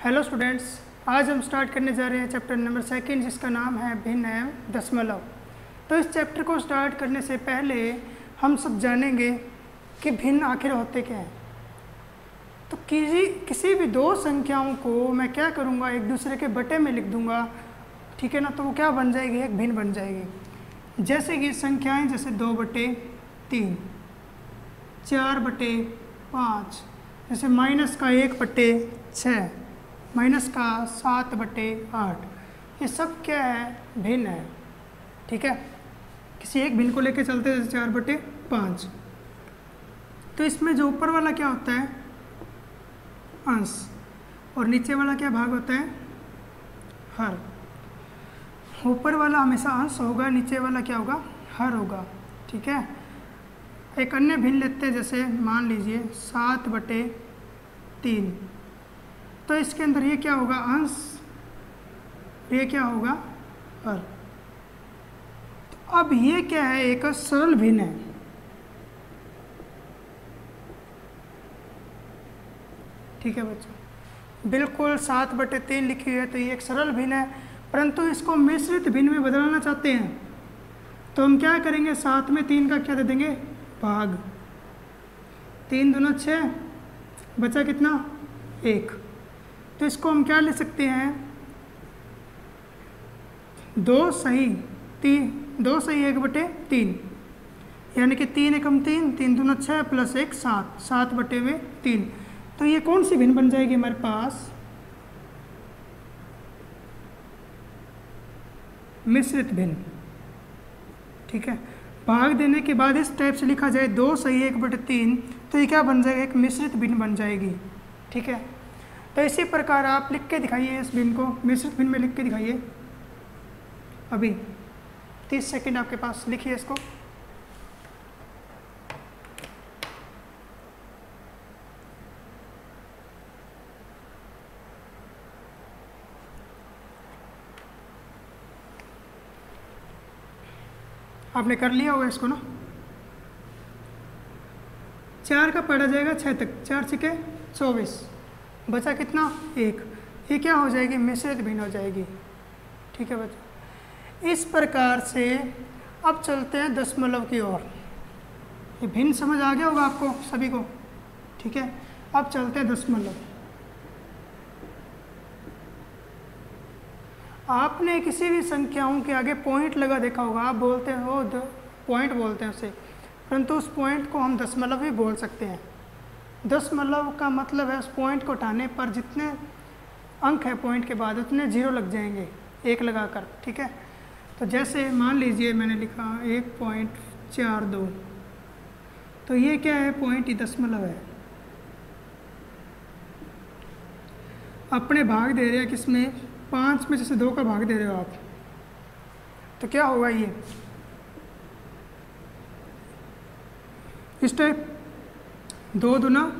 Hello students, आज हम start करने जा रहे हैं चैप्टर नंबर 2 जिसका नाम है भिन्न एवं दशमलव। तो इस चैप्टर को स्टार्ट करने से पहले हम सब जानेंगे कि भिन्न आखिर होते क्या हैं। तो किसी भी दो संख्याओं को मैं क्या करूँगा, एक दूसरे के बटे में लिख दूँगा, ठीक है ना। तो वो क्या बन जाएगी, एक भिन्न बन जाएगी। जैसे कि संख्याएँ जैसे 2/3, 4/5, जैसे माइनस का 1/6, माइनस का 7/8, ये सब क्या है, भिन्न है, ठीक है। किसी एक भिन्न को लेके चलते हैं जैसे 4/5। तो इसमें जो ऊपर वाला क्या होता है, अंश, और नीचे वाला क्या भाग होता है, हर। ऊपर वाला हमेशा अंश होगा, नीचे वाला क्या होगा, हर होगा, ठीक है। एक अन्य भिन्न लेते हैं, जैसे मान लीजिए 7/3। तो इसके अंदर ये क्या होगा, अंश, ये क्या होगा, हर। तो अब ये क्या है, एक सरल भिन्न है, ठीक है बच्चों। बिल्कुल 7/3 लिखी हुई है तो ये एक सरल भिन्न है, परंतु इसको मिश्रित भिन्न में बदलना चाहते हैं तो हम क्या करेंगे, 7 में 3 का क्या दे देंगे, भाग। 3 दूना 6, बचा कितना, 1। तो इसको हम क्या ले सकते हैं, 2 सही 1/3, यानी कि 3 एकम 3, 3 दूना 6 प्लस 1 7, 7/3। तो ये कौन सी भिन्न बन जाएगी हमारे पास, मिश्रित भिन्न, ठीक है। भाग देने के बाद इस टाइप से लिखा जाए 2 सही 1/3, तो ये क्या बन जाएगा, एक मिश्रित भिन्न बन जाएगी, ठीक है। तो इसी प्रकार आप लिख के दिखाइए, इस भिन्न को मिश्रित भिन्न में लिख के दिखाइए। अभी 30 सेकंड आपके पास, लिखिए इसको। आपने कर लिया होगा इसको ना। 4 का पढ़ा जाएगा 6 तक, 4 6 24, बचा कितना, 1। ये क्या हो जाएगी, मिश्रित भिन्न हो जाएगी, ठीक है बच्चों। इस प्रकार से अब चलते हैं दशमलव की ओर। ये भिन्न समझ आ गया होगा आपको सभी को, ठीक है। अब चलते हैं दशमलव। आपने किसी भी संख्याओं के आगे पॉइंट लगा देखा होगा, आप बोलते हो पॉइंट बोलते हैं उसे, परंतु उस पॉइंट को हम दशमलव भी बोल सकते हैं। दशमलव का मतलब है उस पॉइंट को उठाने पर जितने अंक है पॉइंट के बाद उतने 0 लग जाएंगे, 1 लगाकर, ठीक है। तो जैसे मान लीजिए मैंने लिखा 1.42, तो ये क्या है, पॉइंट ही दशमलव है। अपने भाग दे रहे हैं किसमें, 5 में जैसे 2 का भाग दे रहे हो आप, तो क्या होगा, ये इस टाइप, 2 दूना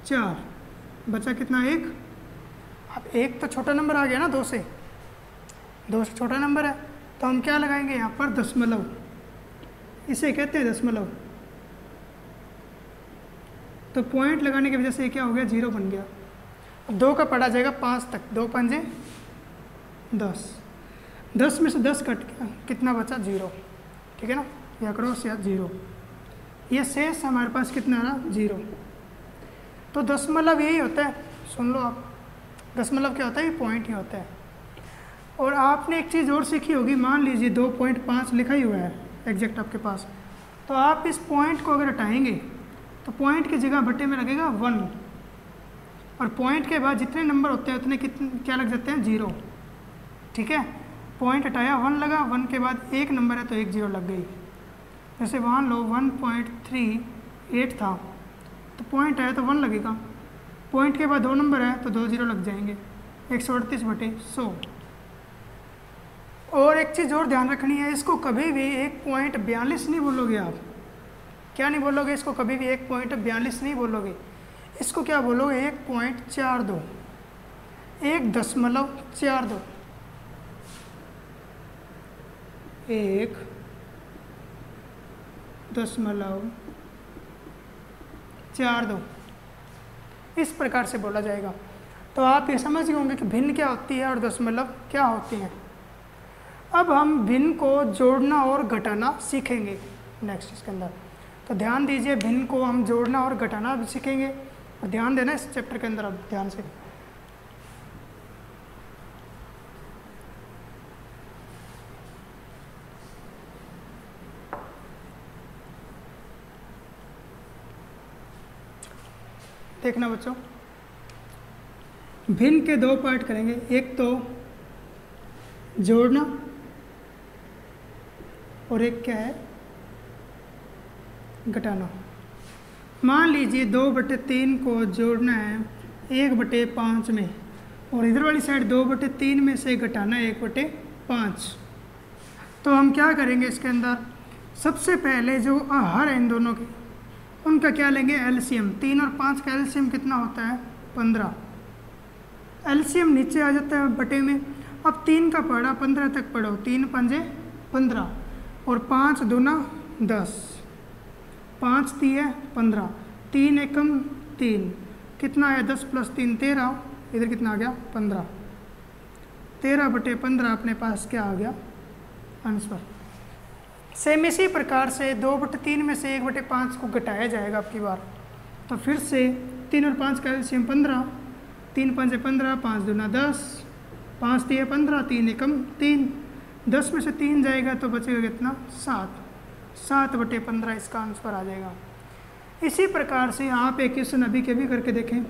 4, बचा कितना, 1। अब 1 तो छोटा नंबर आ गया ना, 2 से छोटा नंबर है, तो हम क्या लगाएंगे यहाँ पर, दशमलव, इसे कहते हैं दशमलव। तो पॉइंट लगाने की वजह से क्या हो गया, 0 बन गया। अब 2 का पढ़ा जाएगा 5 तक, 2 पंजे 10, 10 में से 10 कट गया, कितना बचा, 0, ठीक है ना। या क्रॉस या 0, ये शेष हमारे पास कितना है ना, 0। तो दशमलव यही होता है, सुन लो आप, दशमलव क्या होता है, ये पॉइंट ही होता है। और आपने एक चीज़ और सीखी होगी, मान लीजिए 2.5 लिखा ही हुआ है एग्जैक्ट आपके पास, तो आप इस पॉइंट को अगर हटाएंगे तो पॉइंट की जगह बटे में लगेगा 1, और पॉइंट के बाद जितने नंबर होते हैं उतने कितने क्या लग जाते हैं, 0, ठीक है। पॉइंट हटाया, 1 लगा, 1 के बाद 1 नंबर है तो 1 0 लग गई। जैसे वहाँ लो 1.38 था, तो पॉइंट आया तो 1 लगेगा, पॉइंट के बाद 2 नंबर है तो 2 0 लग जाएंगे, 138/100। और एक चीज़ और ध्यान रखनी है, इसको कभी भी 1.42 नहीं बोलोगे आप, क्या नहीं बोलोगे इसको, कभी भी 1.42 नहीं बोलोगे, इसको क्या बोलोगे, 1.42, 1.42, 1.42, इस प्रकार से बोला जाएगा। तो आप ये समझ गए होंगे कि भिन्न क्या होती है और दशमलव क्या होती है। अब हम भिन्न को जोड़ना और घटाना सीखेंगे नेक्स्ट इसके अंदर। तो ध्यान दीजिए, भिन्न को हम जोड़ना और घटाना भी सीखेंगे और ध्यान देना इस चैप्टर के अंदर। अब ध्यान से देखना बच्चों, भिन्न के दो पार्ट करेंगे, एक तो जोड़ना और एक क्या है, घटाना। मान लीजिए 2/3 को जोड़ना है 1/5 में और इधर वाली साइड 2/3 में से घटाना है 1/5। तो हम क्या करेंगे इसके अंदर, सबसे पहले जो हर है इन दोनों की, उनका क्या लेंगे, एलसीएम। 3 और 5 का एलसीएम कितना होता है, 15। एलसीएम नीचे आ जाता है बटे में। अब 3 का पढ़ा 15 तक पढ़ो, 3 पंजे 15 और 5 दूना 10, 5 तिये 15, 3 एकम 3, कितना आया 10 + 3 13, इधर कितना आ गया 15। 13/15 अपने पास क्या आ गया, आंसर। सेम इसी प्रकार से 2/3 में से 1/5 को घटाया जाएगा अब की बार। तो फिर से 3 और 5 का एलसीएम 15, 3 पंजे 15, 5 दूना 10, 5 तिये 15, 3 एकम 3, 10 में से 3 जाएगा तो बचेगा कितना, 7, 7/15 इसका आंसर आ जाएगा। इसी प्रकार से आप एक क्वेश्चन अभी के भी करके देखें।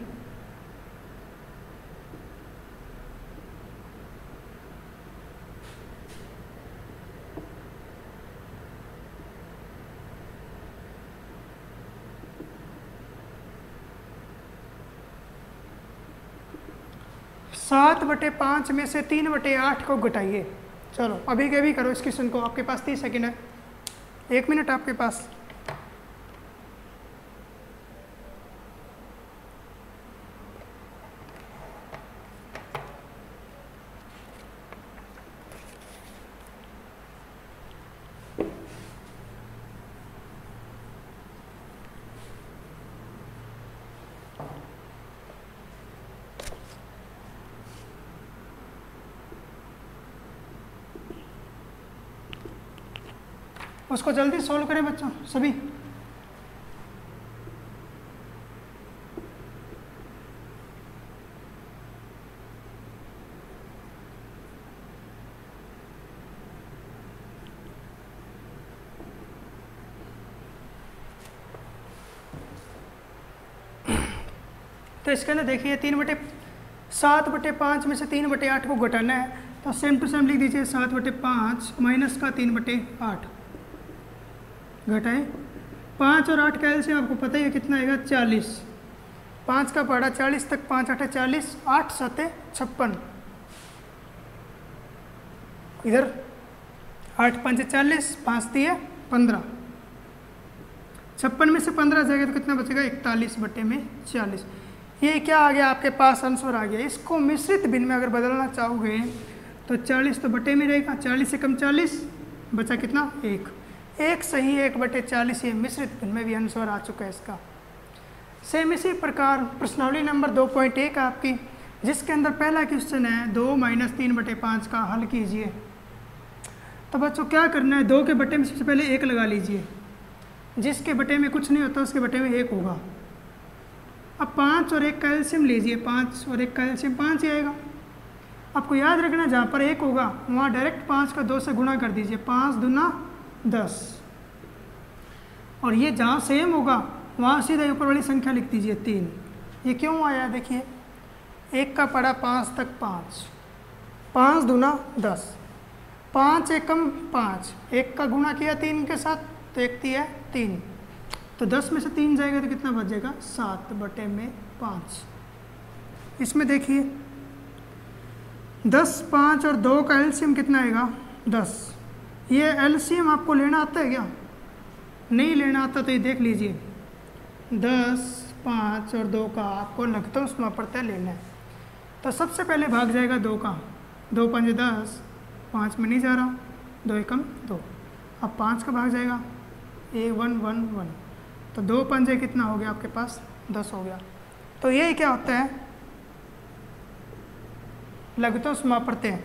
सात 7/5 में से 3/8 को घटाइए। चलो अभी के भी करो इस क्वेश्चन को, आपके पास 30 सेकंड है, 1 मिनट आपके पास। उसको जल्दी सॉल्व करें बच्चों सभी। तो इसके अंदर देखिए 7/5 में से 3/8 को घटाना है, तो सेम टू सेम लिख दीजिए 7/5 माइनस का 3/8 घटाएं। 5 और 8 का एलसीएम आपको पता ही है कितना आएगा, 40। 5 का पढ़ा 40 तक, 5 8 40, 8 7 56, इधर 8 5 40, 5 3 15, 56 में से 15 जाएगा तो कितना बचेगा, 41/40। ये क्या आ गया आपके पास, आंसर आ गया। इसको मिश्रित भिन्न में अगर बदलना चाहोगे तो 40 तो बटे में रहेगा, 40 से कम 40, बचा कितना, 1 सही 1/40। ये मिश्रित भिन्न में भी आंसर आ चुका है इसका। सेम इसी प्रकार प्रश्नावली नंबर 2.1 आपकी, जिसके अंदर पहला क्वेश्चन है 2 - 3/5 का हल कीजिए। तो बच्चों क्या करना है, 2 के बटे में सबसे पहले 1 लगा लीजिए। जिसके बटे में कुछ नहीं होता उसके बटे में 1 होगा। अब 5 और 1 का एलसीएम लीजिए, 5 और 1 का एलसीएम 5 ही आएगा। आपको याद रखना जहाँ पर 1 होगा वहाँ डायरेक्ट 5 का 2 से गुणा कर दीजिए, 5 दूना 10। और ये जहाँ सेम होगा वहाँ सीधा ऊपर वाली संख्या लिख दीजिए 3। ये क्यों आया, देखिए 1 का पड़ा 5 तक 5, 5 दूना 10, 5 एकम 5, 1 का गुणा किया 3 के साथ तो 1 3 3, तो 10 में से 3 जाएगा तो कितना बचेगा, 7/5। इसमें देखिए 10, 5 और 2 का एलसीएम कितना आएगा, 10। ये एलसीएम आपको लेना आता है क्या, नहीं लेना आता तो ये देख लीजिए, 10, 5 और 2 का आपको लगता है उसमें पड़ता है लेना है। तो सबसे पहले भाग जाएगा 2 का, 2 5 10, 5 में नहीं जा रहा, 2 एकम 2। अब 5 का भाग जाएगा, 1 1 1 1, तो 2 5 कितना हो गया आपके पास, 10 हो गया। तो ये क्या होता है, लघुत्तम समापरते हैं।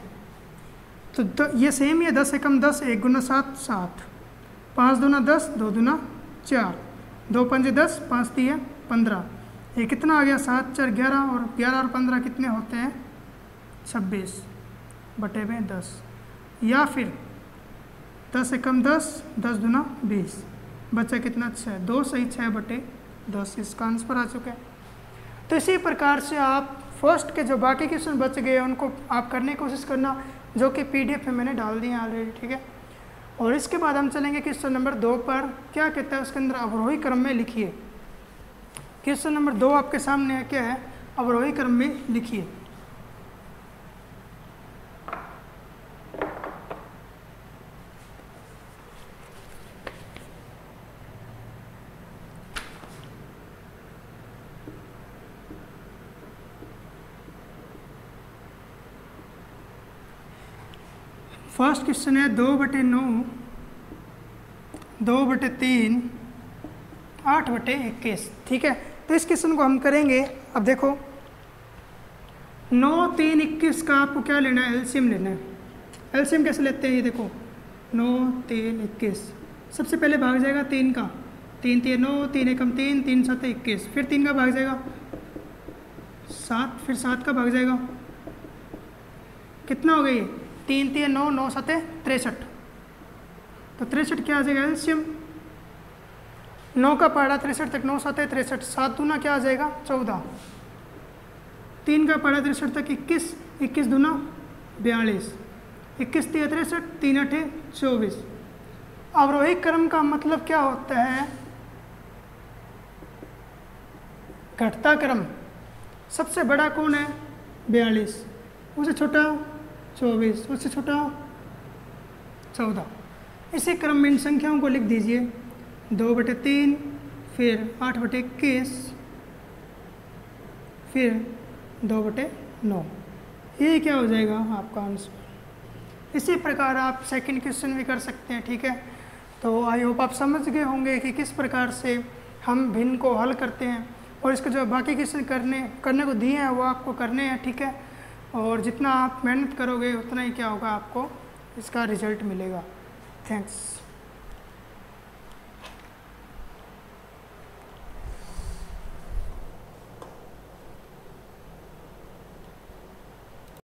तो ये सेम ही है, 10 एकम 10, 1 गुना 7 7, 5 दूना 10, 2 दूना 4, 2 पंजे 10, 5 3 15। ये कितना आ गया, 7 4 11, और 11 और 15 कितने होते हैं 26 बटे में 10। या फिर 10 एकम 10, 10 दूना 20, बचा कितना 6, 2 सही 6 बटे 10, इसका आंसर आ चुका है। तो इसी प्रकार से आप फर्स्ट के जो बाकी क्वेश्चन बच गए उनको आप करने की कोशिश करना, जो कि PDF में मैंने डाल दिए हैं ऑलरेडी, ठीक है। और इसके बाद हम चलेंगे क्वेश्चन नंबर 2 पर। क्या कहता है उसके अंदर, अवरोही क्रम में लिखिए। क्वेश्चन नंबर 2 आपके सामने है, क्या है, अवरोही क्रम में लिखिए। फर्स्ट क्वेश्चन है 2 बटे 9, 2 बटे 3, 8 बटे 21, ठीक है। तो इस क्वेश्चन को हम करेंगे। अब देखो 9 3 21 का आपको क्या लेना है, एलसीएम लेना है। एलसीएम कैसे लेते हैं, ये देखो 9 3 21, सबसे पहले भाग जाएगा 3 का, 3 3 9, 3 एकम 3, 3 7 21, फिर 3 का भाग जाएगा 7, फिर 7 का भाग जाएगा, कितना हो गया ये 3 3 9, 9 7 63। तो 63 क्या आ जाएगा एलसीएम, 9 का पहाड़ा 63 तक, 9 7 63, 7 दूना क्या आ जाएगा 14, 3 का पहाड़ा 63 तक 21, 21 दूना 42, 21 3 63, 3 8 24। अवरोही क्रम का मतलब क्या होता है, घटता क्रम। सबसे बड़ा कौन है 42, उससे छोटा 24, उससे छोटा 14। इसी क्रम में इन संख्याओं को लिख दीजिए, 2 बटे 3, फिर 8 बटे 21, फिर 2 बटे 9। ये क्या हो जाएगा आपका आंसर। इसी प्रकार आप सेकंड क्वेश्चन भी कर सकते हैं, ठीक है। तो आई होप आप समझ गए होंगे कि किस प्रकार से हम भिन्न को हल करते हैं, और इसके जो बाकी क्वेश्चन करने को दिए हैं वो आपको करने हैं, ठीक है। और जितना आप मेहनत करोगे उतना ही क्या होगा, आपको इसका रिजल्ट मिलेगा। थैंक्स।